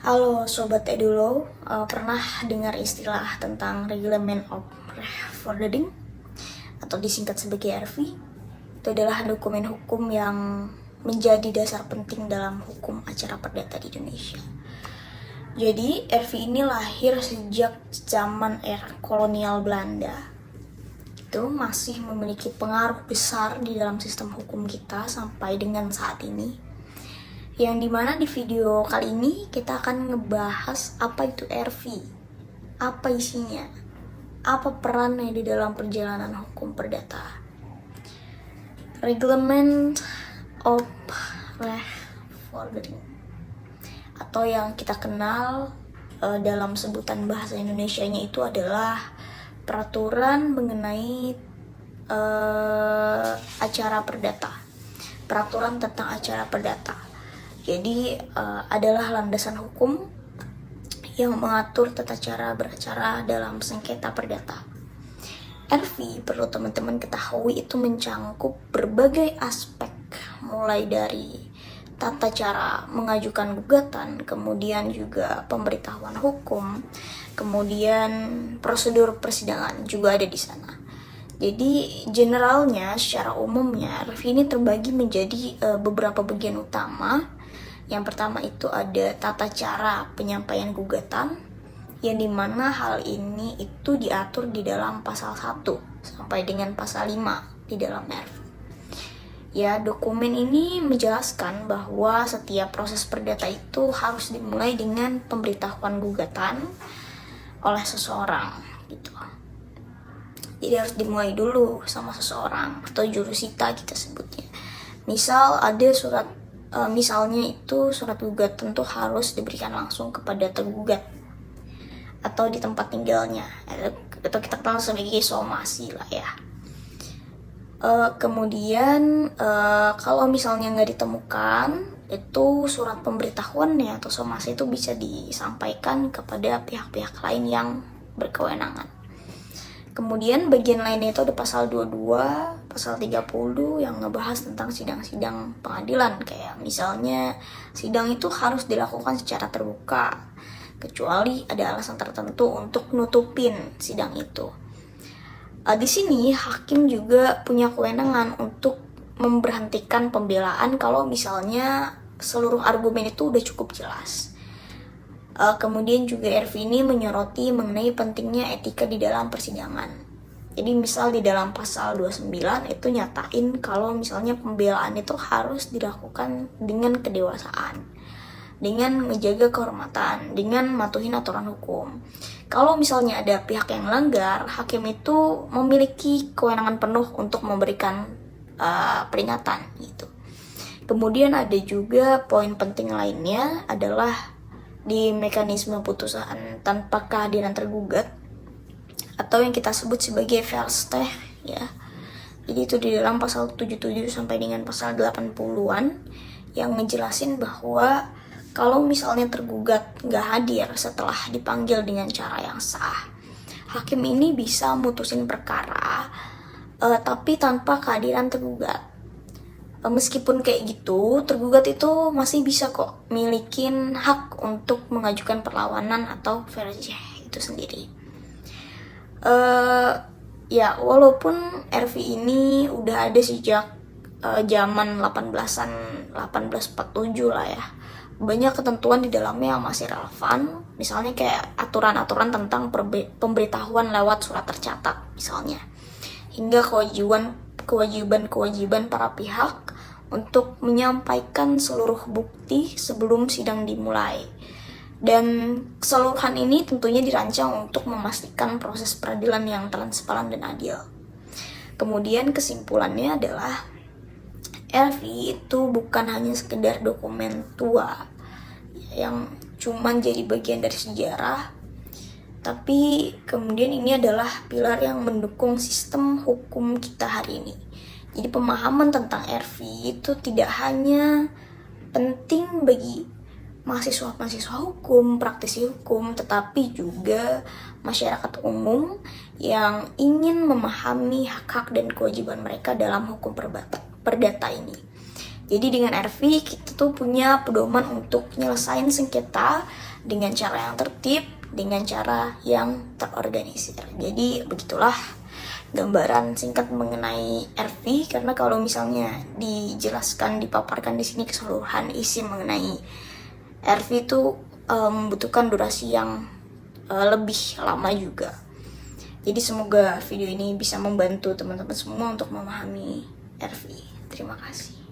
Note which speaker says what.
Speaker 1: Halo Sobat Edulo, pernah dengar istilah tentang Reglement of Forwarding atau disingkat sebagai RV? Itu adalah dokumen hukum yang menjadi dasar penting dalam hukum acara perdata di Indonesia. Jadi RV ini lahir sejak zaman era kolonial Belanda. Itu masih memiliki pengaruh besar di dalam sistem hukum kita sampai dengan saat ini. Yang dimana di video kali ini kita akan ngebahas apa itu RV, apa isinya, apa perannya di dalam perjalanan hukum perdata. Reglement of Forwarding atau yang kita kenal dalam sebutan bahasa Indonesianya itu adalah peraturan mengenai acara perdata, peraturan tentang acara perdata. Jadi adalah landasan hukum yang mengatur tata cara beracara dalam sengketa perdata. RV perlu teman-teman ketahui itu mencangkup berbagai aspek, mulai dari tata cara mengajukan gugatan, kemudian juga pemberitahuan hukum, kemudian prosedur persidangan juga ada di sana. Jadi generalnya secara umumnya RV ini terbagi menjadi beberapa bagian utama. Yang pertama itu ada tata cara penyampaian gugatan, yang dimana hal ini itu diatur di dalam pasal 1 sampai dengan pasal 5 di dalam RV. Ya, dokumen ini menjelaskan bahwa setiap proses perdata itu harus dimulai dengan pemberitahuan gugatan oleh seseorang gitu. Jadi harus dimulai dulu sama seseorang atau jurusita kita sebutnya. Misal ada misalnya itu surat gugatan tuh harus diberikan langsung kepada tergugat atau di tempat tinggalnya, atau kita kenal sebagai somasi lah ya. Kemudian kalau misalnya nggak ditemukan, itu surat pemberitahuannya atau somasi itu bisa disampaikan kepada pihak-pihak lain yang berkewenangan. Kemudian bagian lainnya itu ada pasal 22, pasal 30 yang ngebahas tentang sidang-sidang pengadilan. Kayak misalnya sidang itu harus dilakukan secara terbuka, kecuali ada alasan tertentu untuk nutupin sidang itu. Di sini hakim juga punya kewenangan untuk memberhentikan pembelaan kalau misalnya seluruh argumen itu udah cukup jelas. Kemudian juga RV ini menyoroti mengenai pentingnya etika di dalam persidangan. Jadi misal di dalam pasal 29 itu nyatain kalau misalnya pembelaan itu harus dilakukan dengan kedewasaan, dengan menjaga kehormatan, dengan mematuhi aturan hukum. Kalau misalnya ada pihak yang melanggar, hakim itu memiliki kewenangan penuh untuk memberikan peringatan gitu. Kemudian ada juga poin penting lainnya adalah di mekanisme putusan tanpa kehadiran tergugat atau yang kita sebut sebagai versteh ya. Jadi itu di dalam pasal 77 sampai dengan pasal 80-an yang ngejelasin bahwa kalau misalnya tergugat nggak hadir setelah dipanggil dengan cara yang sah, hakim ini bisa mutusin perkara tapi tanpa kehadiran tergugat. Meskipun kayak gitu, tergugat itu masih bisa kok milikin hak untuk mengajukan perlawanan atau verjeh itu sendiri. Ya, walaupun RV ini udah ada sejak zaman 1847 lah ya. Banyak ketentuan di dalamnya yang masih relevan. Misalnya kayak aturan-aturan tentang pemberitahuan lewat surat tercatat misalnya. Hingga kewajiban para pihak untuk menyampaikan seluruh bukti sebelum sidang dimulai. Dan keseluruhan ini tentunya dirancang untuk memastikan proses peradilan yang transparan dan adil. Kemudian kesimpulannya adalah RV itu bukan hanya sekedar dokumen tua yang cuman jadi bagian dari sejarah, tapi kemudian ini adalah pilar yang mendukung sistem hukum kita hari ini. Jadi pemahaman tentang RV itu tidak hanya penting bagi mahasiswa-mahasiswa hukum, praktisi hukum, tetapi juga masyarakat umum yang ingin memahami hak-hak dan kewajiban mereka dalam hukum perdata ini. Jadi dengan RV kita tuh punya pedoman untuk nyelesain sengketa dengan cara yang tertib, dengan cara yang terorganisir. Jadi begitulah gambaran singkat mengenai RV, karena kalau misalnya dijelaskan, dipaparkan di sini keseluruhan isi mengenai RV itu membutuhkan durasi yang lebih lama juga. Jadi semoga video ini bisa membantu teman-teman semua untuk memahami RV. Terima kasih.